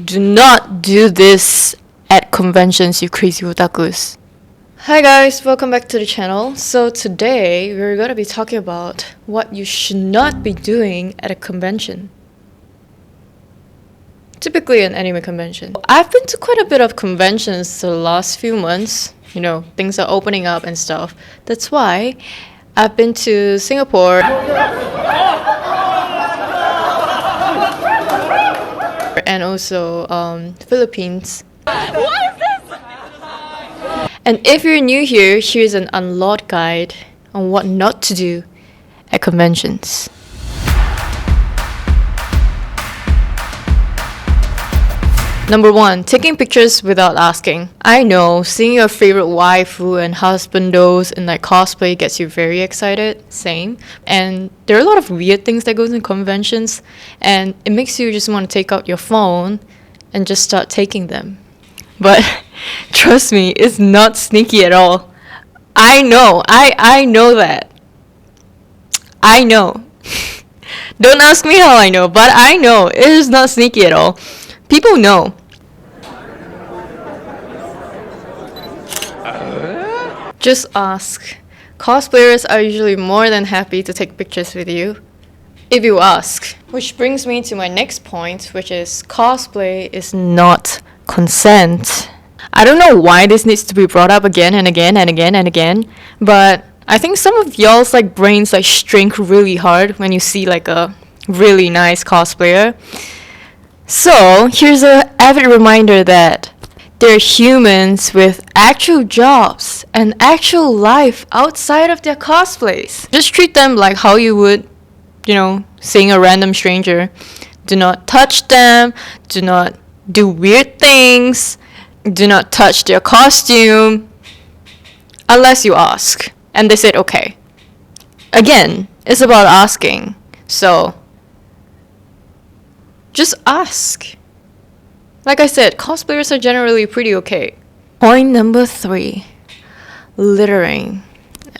Do not do this at conventions, you crazy otakus. Hi guys, welcome back to the channel. So today we're going to be talking about what you should not be doing at a convention. Typically an anime convention. I've been to quite a bit of conventions the last few months. You know, things are opening up and stuff. That's why I've been to Singapore and also Philippines. What is this? And if you're new here, here's an unlocked guide on what not to do at conventions. Number 1, taking pictures without asking. I know, seeing your favorite waifu and husbandos in like cosplay gets you very excited. Same. And there are a lot of weird things that goes in conventions, and it makes you just want to take out your phone and just start taking them. But trust me, it's not sneaky at all. I know. I know that. I know. Don't ask me how I know, but I know. It is not sneaky at all. People know. Just ask. Cosplayers are usually more than happy to take pictures with you if you ask. Which brings me to my next point, which is cosplay is not consent. I don't know why this needs to be brought up again and again and again and again, but I think some of y'all's like brains like shrink really hard when you see like a really nice cosplayer. So, here's a avid reminder that they're humans with actual jobs and actual life outside of their cosplays. Just treat them like how you would, seeing a random stranger. Do not touch them, do not do weird things, do not touch their costume, unless you ask. And they said okay. Again, it's about asking. So, just ask. Like I said, cosplayers are generally pretty okay. Point number 3. Littering.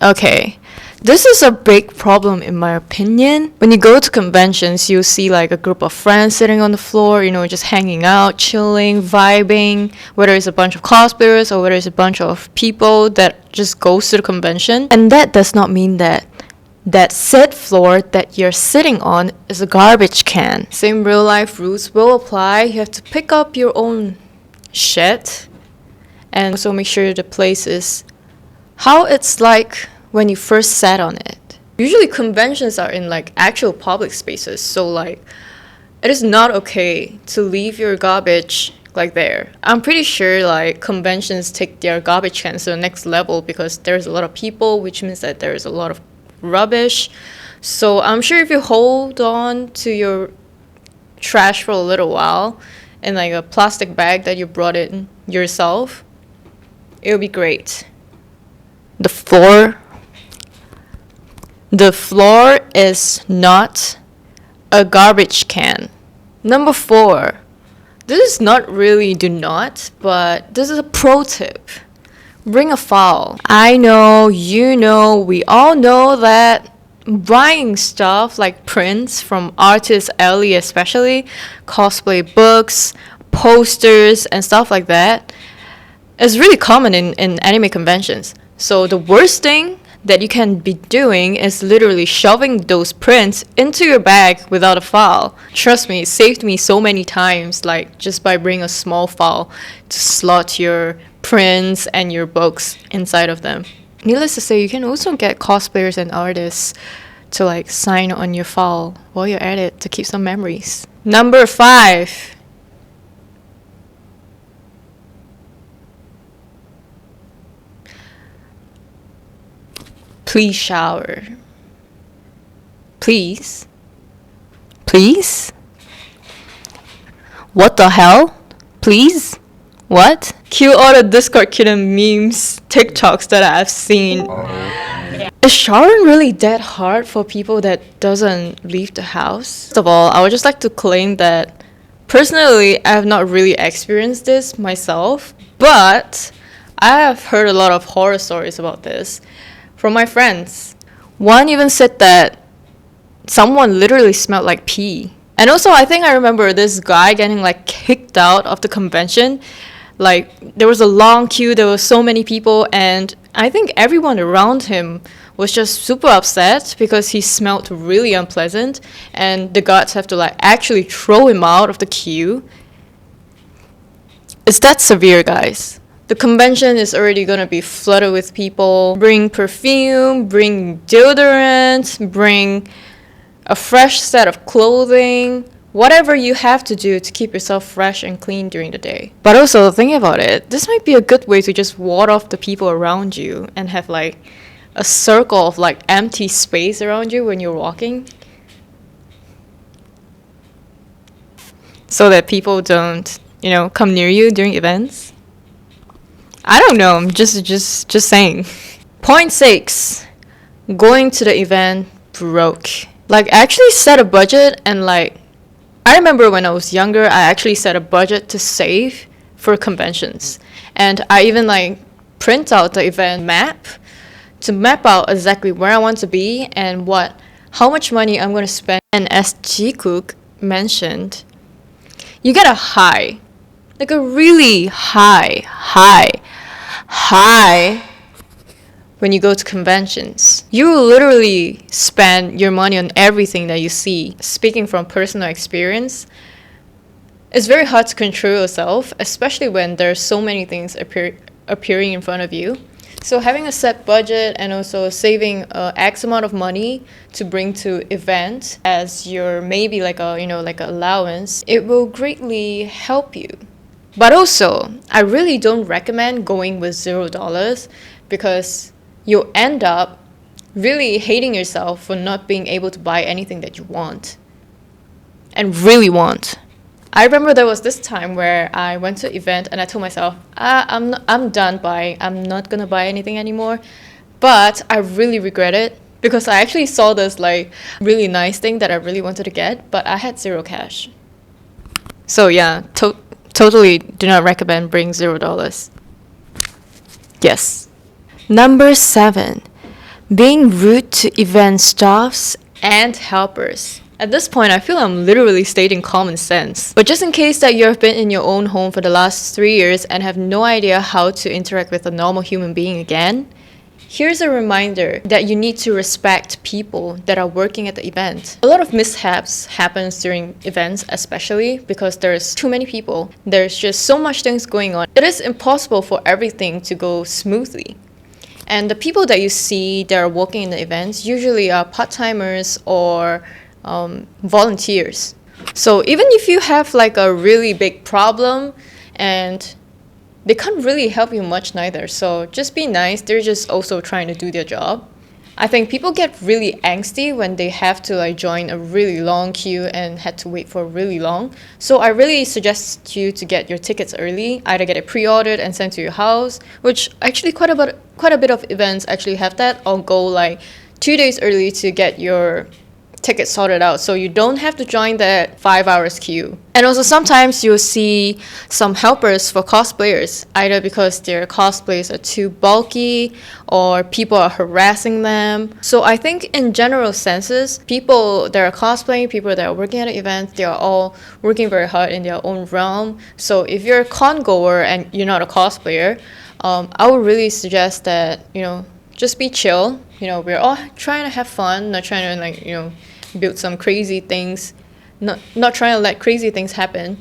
Okay. This is a big problem in my opinion. When you go to conventions, you'll see like a group of friends sitting on the floor, just hanging out, chilling, vibing, whether it's a bunch of cosplayers or whether it's a bunch of people that just goes to the convention. And that does not mean that said floor that you're sitting on is a garbage can. Same real life rules will apply. You have to pick up your own shit and also make sure the place is how it's like when you first sat on it. Usually conventions are in like actual public spaces, so like it is not okay to leave your garbage like there. I'm pretty sure like conventions take their garbage cans to the next level because there's a lot of people, which means that there's a lot of rubbish. So I'm sure if you hold on to your trash for a little while in like a plastic bag that you brought in yourself, it'll be great. The floor is not a garbage can. Number 4. This is not really do not, but this is a pro tip. Bring a file. I know, we all know that buying stuff like prints from Artist Alley especially, cosplay books, posters, and stuff like that is really common in anime conventions. So the worst thing that you can be doing is literally shoving those prints into your bag without a file. Trust me, it saved me so many times, like just by bringing a small file to slot your prints and your books inside of them. Needless to say, you can also get cosplayers and artists to like sign on your file while you're at it to keep some memories. Number 5. Please shower. Please? What the hell? Please? What? Cue all the Discord kitten memes, TikToks that I've seen. Is showering really that hard for people that doesn't leave the house? First of all, I would just like to claim that personally, I have not really experienced this myself, but I have heard a lot of horror stories about this from my friends. One even said that someone literally smelled like pee And also, I think I remember this guy getting like kicked out of the convention. Like, there was a long queue, there were so many people, and I think everyone around him was just super upset because he smelled really unpleasant, and the guards have to like actually throw him out of the queue. It's that severe, guys. The convention is already gonna be flooded with people. Bring perfume, bring deodorant, bring a fresh set of clothing, whatever you have to do to keep yourself fresh and clean during the day. But also, think about it, this might be a good way to just ward off the people around you and have like a circle of like empty space around you when you're walking, so that people don't, come near you during events. I don't know, I'm just saying. Point 6, going to the event broke. Like, actually set a budget, and like, I remember when I was younger, I actually set a budget to save for conventions. And I even like print out the event map to map out exactly where I want to be and how much money I'm going to spend. And as G Cook mentioned, you get a high, like a really high when you go to conventions. You will literally spend your money on everything that you see. Speaking from personal experience, it's very hard to control yourself, especially when there's so many things appearing in front of you. So having a set budget and also saving X amount of money to bring to event as your maybe like a allowance, it will greatly help you. But also, I really don't recommend going with $0 because you'll end up really hating yourself for not being able to buy anything that you want and really want. I remember there was this time where I went to an event and I told myself, I'm done buying. I'm not gonna buy anything anymore. But I really regret it because I actually saw this like really nice thing that I really wanted to get, but I had zero cash. So yeah, totally do not recommend bring $0. Yes. Number 7, being rude to event staffs and helpers. At this point, I feel I'm literally stating common sense. But just in case that you have been in your own home for the last 3 years and have no idea how to interact with a normal human being again, here's a reminder that you need to respect people that are working at the event. A lot of mishaps happens during events, especially because there's too many people. There's just so much things going on. It is impossible for everything to go smoothly. And the people that you see that are working in the events usually are part-timers or volunteers. So even if you have like a really big problem, and they can't really help you much neither, so just be nice. They're just also trying to do their job. I think people get really angsty when they have to like join a really long queue and had to wait for really long. So I really suggest you to get your tickets early, either get it pre-ordered and sent to your house, which actually quite a bit of events actually have that, or go like 2 days early to get your ticket sorted out so you don't have to join that 5 hours queue. And also sometimes you'll see some helpers for cosplayers, either because their cosplays are too bulky or people are harassing them. So I think in general senses, people that are cosplaying, people that are working at an event, they are all working very hard in their own realm. So if you're a con-goer and you're not a cosplayer, I would really suggest that, just be chill. We're all trying to have fun, not trying to build some crazy things, not trying to let crazy things happen.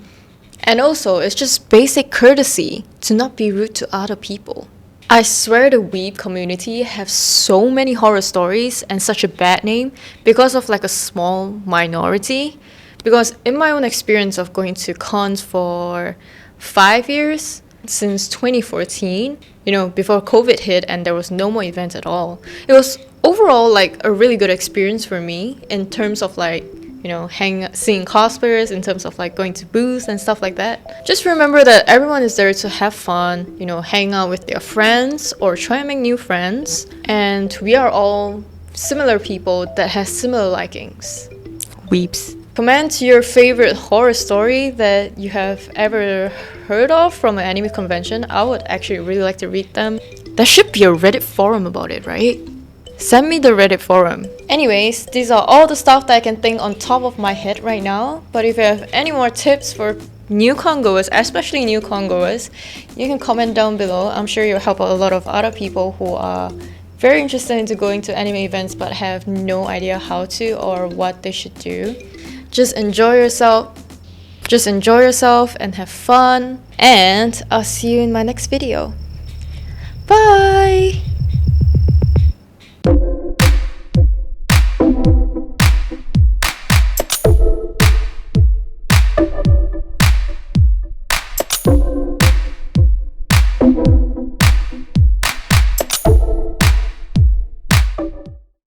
And also, it's just basic courtesy to not be rude to other people. I swear the weeb community have so many horror stories and such a bad name because of like a small minority. Because in my own experience of going to cons for 5 years, since 2014, before COVID hit and there was no more events at all, it was overall like a really good experience for me in terms of like seeing cosplayers, in terms of like going to booths and stuff like that. Just remember that everyone is there to have fun, hang out with their friends or try and make new friends, and we are all similar people that has similar likings. Weeps. Comment your favorite horror story that you have ever heard of from an anime convention. I would actually really like to read them. There should be a Reddit forum about it, right? Send me the Reddit forum. Anyways, these are all the stuff that I can think on top of my head right now. But if you have any more tips for new con-goers, especially new con-goers, you can comment down below. I'm sure you'll help a lot of other people who are very interested into going to anime events but have no idea how to or what they should do. Just enjoy yourself. Just enjoy yourself and have fun. And I'll see you in my next video. Bye!